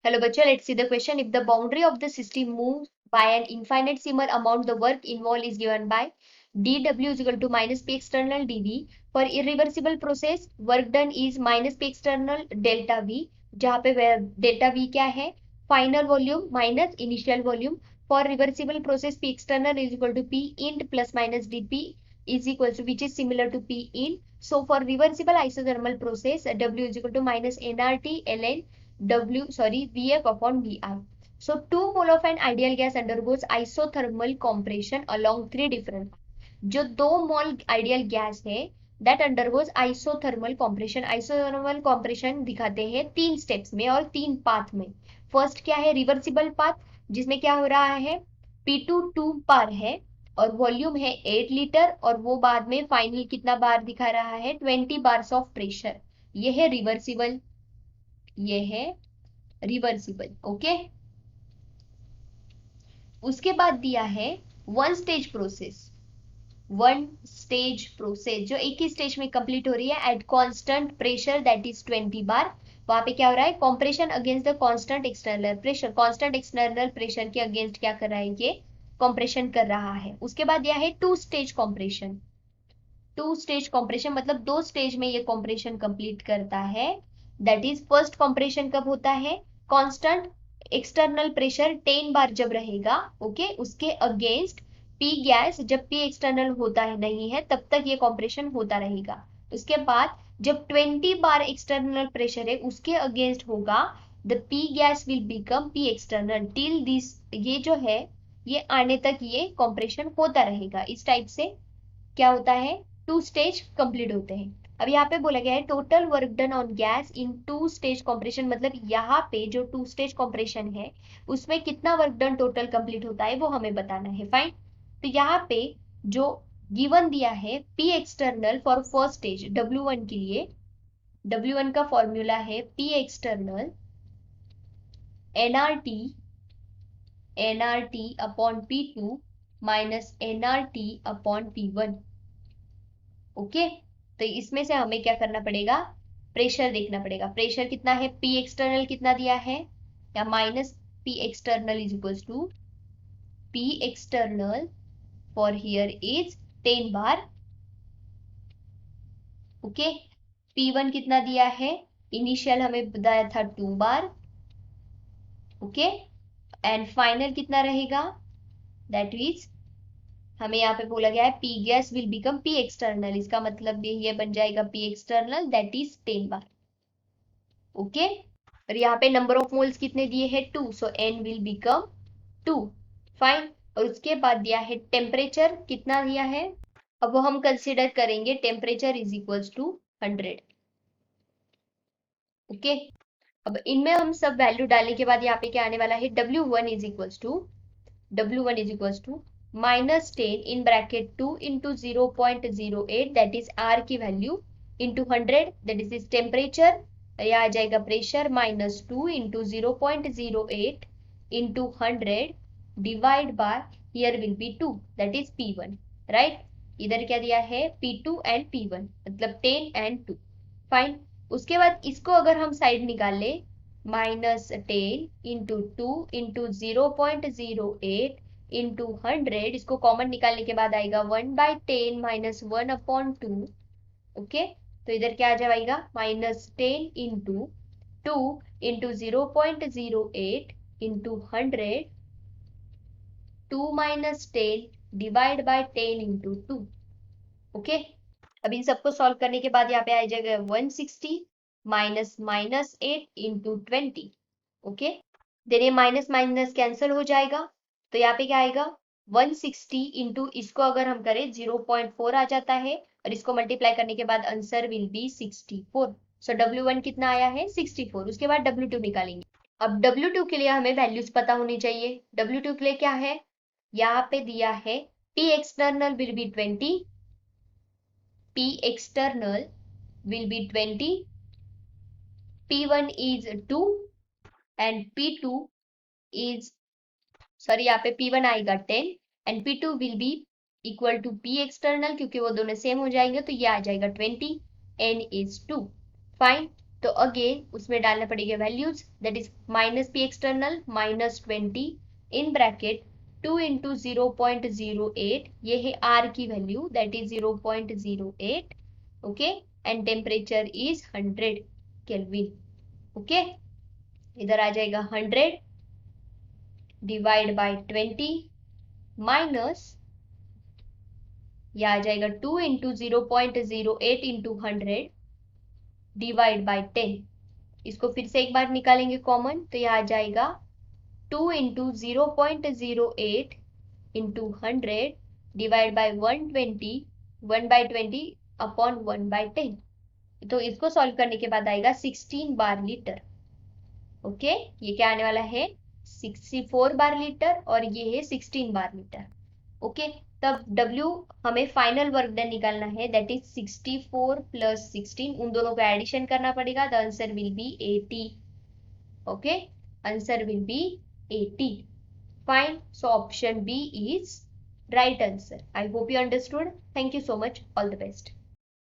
Hello, bachcha. Let's see the question. If the boundary of the system moves by an infinitesimal amount, the work involved is given by dw is equal to minus p external dv. For irreversible process, work done is minus p external delta v, जहाँ पे delta v क्या है, final volume minus initial volume. For reversible process p external is equal to p int plus minus dp is equal to, which is similar to p in. So for reversible isothermal process, w is equal to minus nRT ln Vf upon Vi. So 2 mole of an ideal gas undergoes isothermal compression along 3 different. जो 2 मोल ideal gas है that undergoes isothermal compression. Isothermal compression दिखाते हैं 3 steps में और 3 path में. First क्या है, reversible path, जिसमें क्या हो रहा है, P2 2 बार है और वॉल्यूम है 8 लीटर और वो बाद में फाइनल कितना बार दिखा रहा है, 20 बार्स ऑफ प्रेशर. ये है रिवर्सिबल, ये है रिवर्सिबल. ओके, उसके बाद दिया है one stage process. One stage process जो एक ही स्टेज में कंप्लीट हो रही है at constant pressure that is 20 बार. वहां पे क्या हो रहा है, compression against the constant external pressure. Constant external pressure के अगेंस्ट क्या कर रहा है, ये कॉम्प्रेशन कर रहा है. उसके बाद दिया है two stage compression. Two stage compression मतलब 2 स्टेज में ये कॉम्प्रेशन कंप्लीट करता है. दैट इज फर्स्ट कॉम्प्रेशन कब होता है, कांस्टेंट एक्सटर्नल प्रेशर 10 बार जब रहेगा, ओके, उसके अगेंस्ट पी गैस जब पी एक्सटर्नल होता है नहीं है तब तक ये कॉम्प्रेशन होता रहेगा. उसके बाद जब 20 बार एक्सटर्नल प्रेशर है उसके अगेंस्ट होगा, the P gas will become P external till this. ये जो है ये आने तक ये कॉम्प्रेशन होता रहेगा. इस टाइप से क्या होता है, 2 स्टेज कंप्लीट होते हैं. अब यहाँ पे बोला गया है total work done on gas in 2 stage compression. मतलब यहाँ पे जो 2 स्टेज कॉम्प्रेशन है उसमें कितना वर्क डन टोटल कंप्लीट होता है वो हमें बताना है. फाइन. तो यहाँ पे जो गिवन दिया है P external for first stage W1 के लिए, W1 का फॉर्मूला है P external nRT upon P2 minus nRT upon P1. Okay, तो इसमें से हमें क्या करना पड़ेगा, प्रेशर देखना पड़ेगा. प्रेशर कितना है, पी एक्सटर्नल कितना दिया है, या minus P external is equals to P external for here is 10 bar. Okay, P1 कितना दिया है, इनिशियल हमें बताया था 2 बार. ओके, एंड फाइनल कितना रहेगा, दैट इज हमें यहाँ पे बोला गया है P gas will become P external. इसका मतलब ये बन जाएगा P external that is 10 bar. Okay, और यहाँ पे नंबर ऑफ मोल्स कितने दिए हैं, 2, सो n विल बिकम 2. फाइन. और उसके बाद दिया है टेम्परेचर कितना दिया है, अब वो हम कंसिडर करेंगे temperature is equals to 100. Okay, अब इनमें हम सब वैल्यू डालने के बाद यहाँ पे क्या आने वाला है, W1 is equals to minus 10 in bracket 2 into 0.08 that is R की value into 100 that is temperature. यह आ जाएगा pressure minus 2 into 0.08 into 100 divide by here will be 2 that is P1. Right, इधर क्या दिया है, P2 एंड P1 मतलब 10 and 2. Fine. उसके बाद इसको अगर हम साइड निकाल ले, माइनस 10 इंटू 2 इंटू 0.08 इंटू 100, इसको कॉमन निकालने के बाद आएगा 1/10 माइनस 1 अपॉन 2. ओके, तो इधर क्या आ जाएगा, minus 10 into 2 into 0.08 into 100, 2 minus 10 divide by 10 into 2. Okay, अब इन सबको सॉल्व करने के बाद यहाँ पे आ जाएगा 160 minus minus 8 into 20. Okay, then ये माइनस माइनस कैंसिल हो जाएगा, तो यहाँ पे क्या आएगा 160 इंटू, इसको अगर हम करें 0.4 आ जाता है और इसको मल्टीप्लाई करने के बाद answer will B 64. So W1 कितना आया है, 64. उसके बाद W2 निकालेंगे. अब W2 के लिए हमें वैल्यूज पता होनी चाहिए. W2 के लिए क्या है, यहाँ पे दिया है P external will be 20, P external will be 20, P1 is 2 and P2 is, sorry यहाँ पे P1 आएगा 10 and P2 will be equal to P external, क्योंकि वो दोनों सेम हो जाएंगे तो ये आ जाएगा 20, N is 2. फाइन. तो अगेन उसमें डालना पड़ेगा values, that is minus P external minus 20 in bracket 2 into 0.08, ये है आर की value that is 0.08, okay, and temperature is 100 kelvin, okay. इधर आ जाएगा 100 डिवाइड बाय 20 माइनस, यह आ जाएगा 2 इंटू 0.08 इंटू 100 डिवाइड बाय 10। इसको फिर से एक बार निकालेंगे कॉमन, तो यह आ जाएगा 2 into 0.08 into 100 divide bye 120, 1/20 upon 1/10। तो इसको सॉल्व करने के बाद आएगा 16 बार लीटर, ओके। ये क्या आने वाला है 64 बार लीटर और ये है 16 बार लीटर, ओके। तब W हमें फाइनल वर्क डन निकालना है, दैट इज 64 प्लस 16, उन दोनों को एडिशन करना पड़ेगा, the answer will be 80, okay, answer will be 80, fine. So option B is right answer. I hope you understood, thank you so much, all the best.